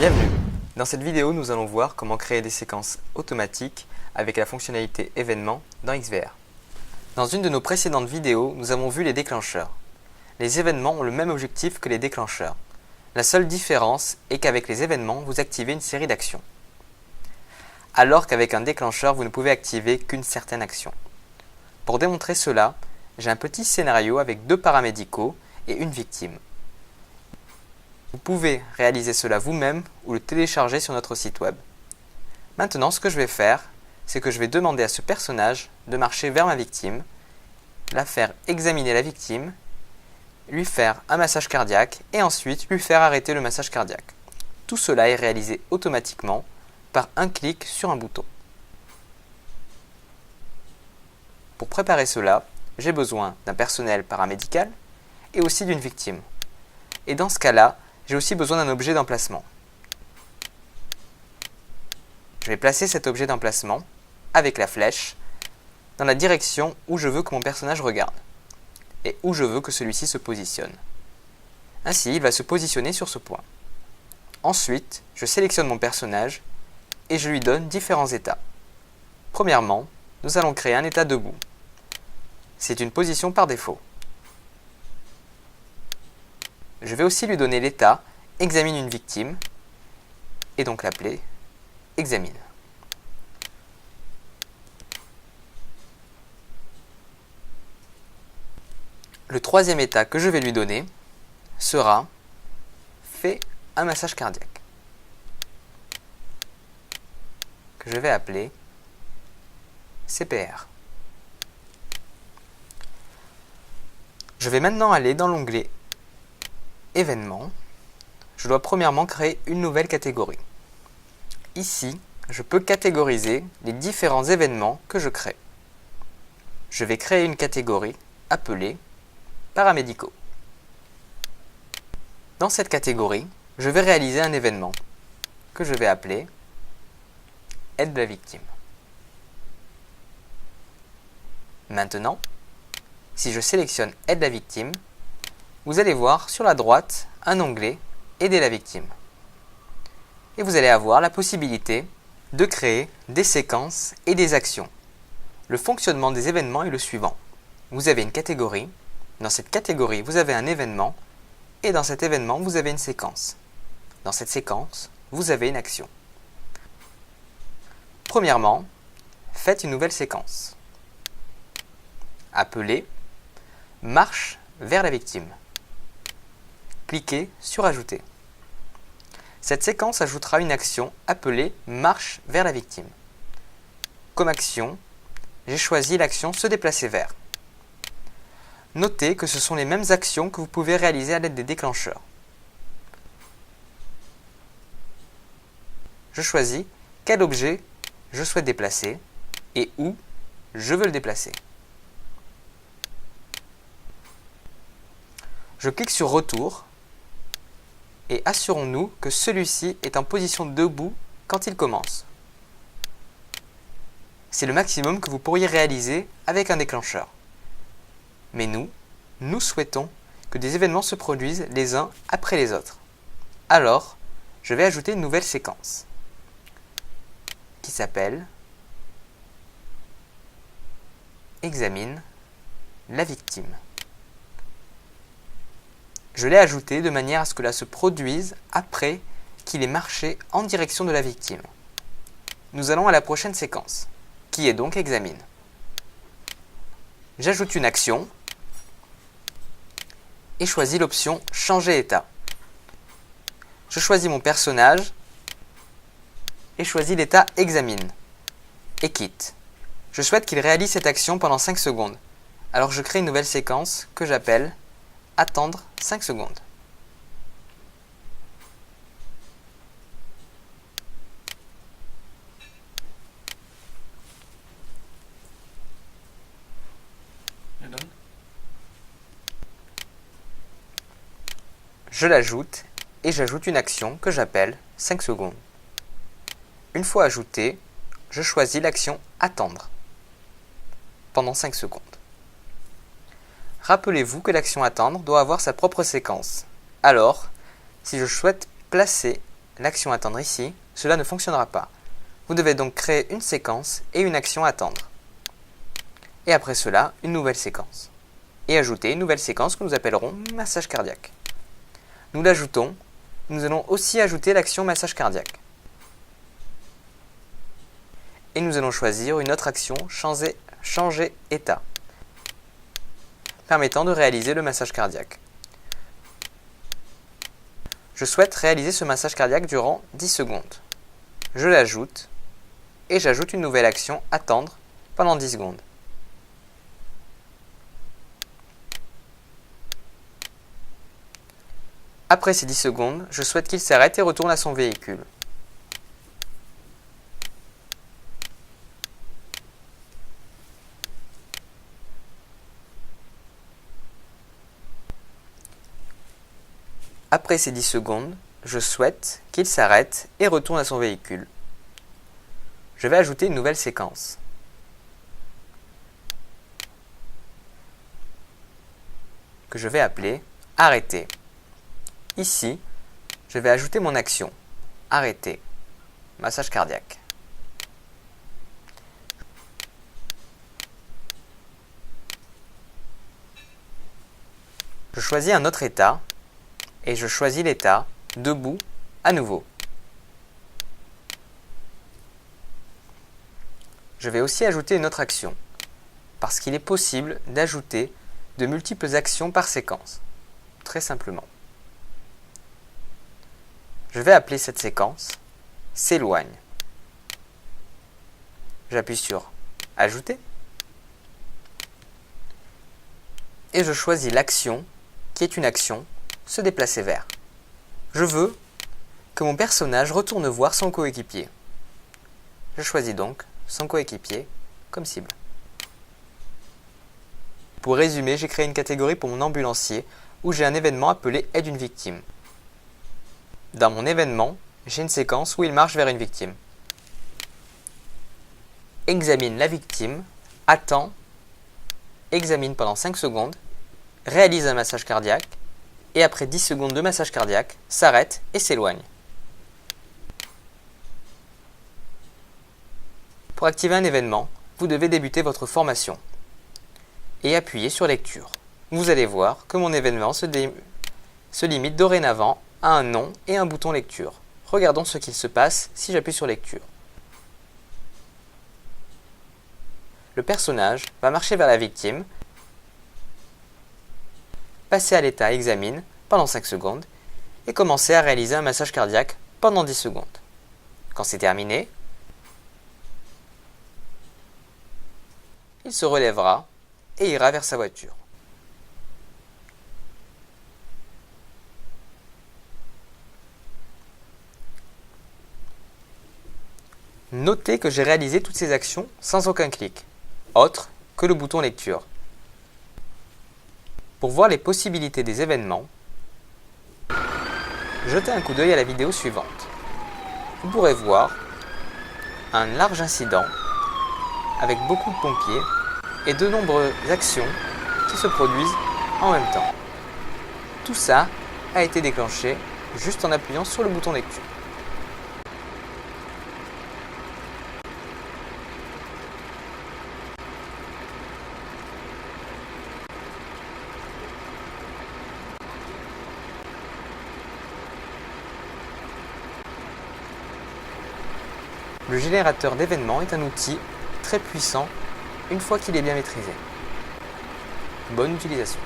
Bienvenue! Dans cette vidéo, nous allons voir comment créer des séquences automatiques avec la fonctionnalité événements dans XVR. Dans une de nos précédentes vidéos, nous avons vu les déclencheurs. Les événements ont le même objectif que les déclencheurs. La seule différence est qu'avec les événements, vous activez une série d'actions. Alors qu'avec un déclencheur, vous ne pouvez activer qu'une certaine action. Pour démontrer cela, j'ai un petit scénario avec deux paramédicaux et une victime. Vous pouvez réaliser cela vous-même ou le télécharger sur notre site web. Maintenant, ce que je vais faire, c'est que je vais demander à ce personnage de marcher vers ma victime, la faire examiner la victime, lui faire un massage cardiaque et ensuite lui faire arrêter le massage cardiaque. Tout cela est réalisé automatiquement par un clic sur un bouton. Pour préparer cela, j'ai besoin d'un personnel paramédical et aussi d'une victime. Et dans ce cas-là, j'ai aussi besoin d'un objet d'emplacement. Je vais placer cet objet d'emplacement avec la flèche dans la direction où je veux que mon personnage regarde et où je veux que celui-ci se positionne. Ainsi, il va se positionner sur ce point. Ensuite, je sélectionne mon personnage et je lui donne différents états. Premièrement, nous allons créer un état debout. C'est une position par défaut. Je vais aussi lui donner l'état « Examine une victime » et donc l'appeler « Examine ». Le troisième état que je vais lui donner sera « Fais un massage cardiaque » que je vais appeler CPR. Je vais maintenant aller dans l'onglet Événements. Je dois premièrement créer une nouvelle catégorie. Ici, je peux catégoriser les différents événements que je crée. Je vais créer une catégorie appelée paramédicaux. Dans cette catégorie, je vais réaliser un événement que je vais appeler aide la victime. Maintenant, si je sélectionne aide la victime, vous allez voir sur la droite un onglet aider la victime. Et vous allez avoir la possibilité de créer des séquences et des actions. Le fonctionnement des événements est le suivant. Vous avez une catégorie. Dans cette catégorie, vous avez un événement. Et dans cet événement, vous avez une séquence. Dans cette séquence, vous avez une action. Premièrement, faites une nouvelle séquence. Appelée marche vers la victime. Cliquez sur Ajouter. Cette séquence ajoutera une action appelée marche vers la victime. Comme action, j'ai choisi l'action se déplacer vers. Notez que ce sont les mêmes actions que vous pouvez réaliser à l'aide des déclencheurs. Je choisis quel objet je souhaite déplacer et où je veux le déplacer. Je clique sur Retour et assurons-nous que celui-ci est en position debout quand il commence. C'est le maximum que vous pourriez réaliser avec un déclencheur. Mais nous souhaitons que des événements se produisent les uns après les autres. Alors, je vais ajouter une nouvelle séquence qui s'appelle Examine la victime. Je l'ai ajouté de manière à ce que cela se produise après qu'il ait marché en direction de la victime. Nous allons à la prochaine séquence, qui est donc Examine. J'ajoute une action et choisis l'option Changer état. Je choisis mon personnage et choisis l'état Examine et quitte. Je souhaite qu'il réalise cette action pendant 5 secondes. Alors je crée une nouvelle séquence que j'appelle Attendre 5 secondes. Je l'ajoute et j'ajoute une action que j'appelle 5 secondes. Une fois ajoutée, je choisis l'action Attendre pendant 5 secondes. Rappelez-vous que l'action attendre doit avoir sa propre séquence. Alors, si je souhaite placer l'action attendre ici, cela ne fonctionnera pas. Vous devez donc créer une séquence et une action attendre. Et après cela, une nouvelle séquence. Et ajouter une nouvelle séquence que nous appellerons massage cardiaque. Nous l'ajoutons, nous allons aussi ajouter l'action massage cardiaque. Et nous allons choisir une autre action, changer état, permettant de réaliser le massage cardiaque. Je souhaite réaliser ce massage cardiaque durant 10 secondes. Je l'ajoute et j'ajoute une nouvelle action attendre pendant 10 secondes. Après ces 10 secondes, je souhaite qu'il s'arrête et retourne à son véhicule. Après ces 10 secondes, je souhaite qu'il s'arrête et retourne à son véhicule. Je vais ajouter une nouvelle séquence. Que je vais appeler « Arrêter ». Ici, je vais ajouter mon action « Arrêter », massage cardiaque. Je choisis un autre état et je choisis l'état « Debout » à nouveau. Je vais aussi ajouter une autre action, parce qu'il est possible d'ajouter de multiples actions par séquence, très simplement. Je vais appeler cette séquence « S'éloigne ». J'appuie sur « Ajouter » et je choisis l'action qui est une action « Se déplacer vers ». Je veux que mon personnage retourne voir son coéquipier. Je choisis donc son coéquipier comme cible. Pour résumer, j'ai créé une catégorie pour mon ambulancier où j'ai un événement appelé « Aide une victime ». Dans mon événement, j'ai une séquence où il marche vers une victime. Examine la victime, attend, examine pendant 5 secondes, réalise un massage cardiaque et après 10 secondes de massage cardiaque, s'arrête et s'éloigne. Pour activer un événement, vous devez débuter votre formation et appuyer sur lecture. Vous allez voir que mon événement se limite dorénavant à un nom et un bouton lecture. Regardons ce qu'il se passe si j'appuie sur lecture. Le personnage va marcher vers la victime, passer à l'état examine pendant 5 secondes et commencer à réaliser un massage cardiaque pendant 10 secondes. Quand c'est terminé, il se relèvera et ira vers sa voiture. Notez que j'ai réalisé toutes ces actions sans aucun clic, autre que le bouton lecture. Pour voir les possibilités des événements, jetez un coup d'œil à la vidéo suivante. Vous pourrez voir un large incident avec beaucoup de pompiers et de nombreuses actions qui se produisent en même temps. Tout ça a été déclenché juste en appuyant sur le bouton lecture. Le générateur d'événements est un outil très puissant une fois qu'il est bien maîtrisé. Bonne utilisation.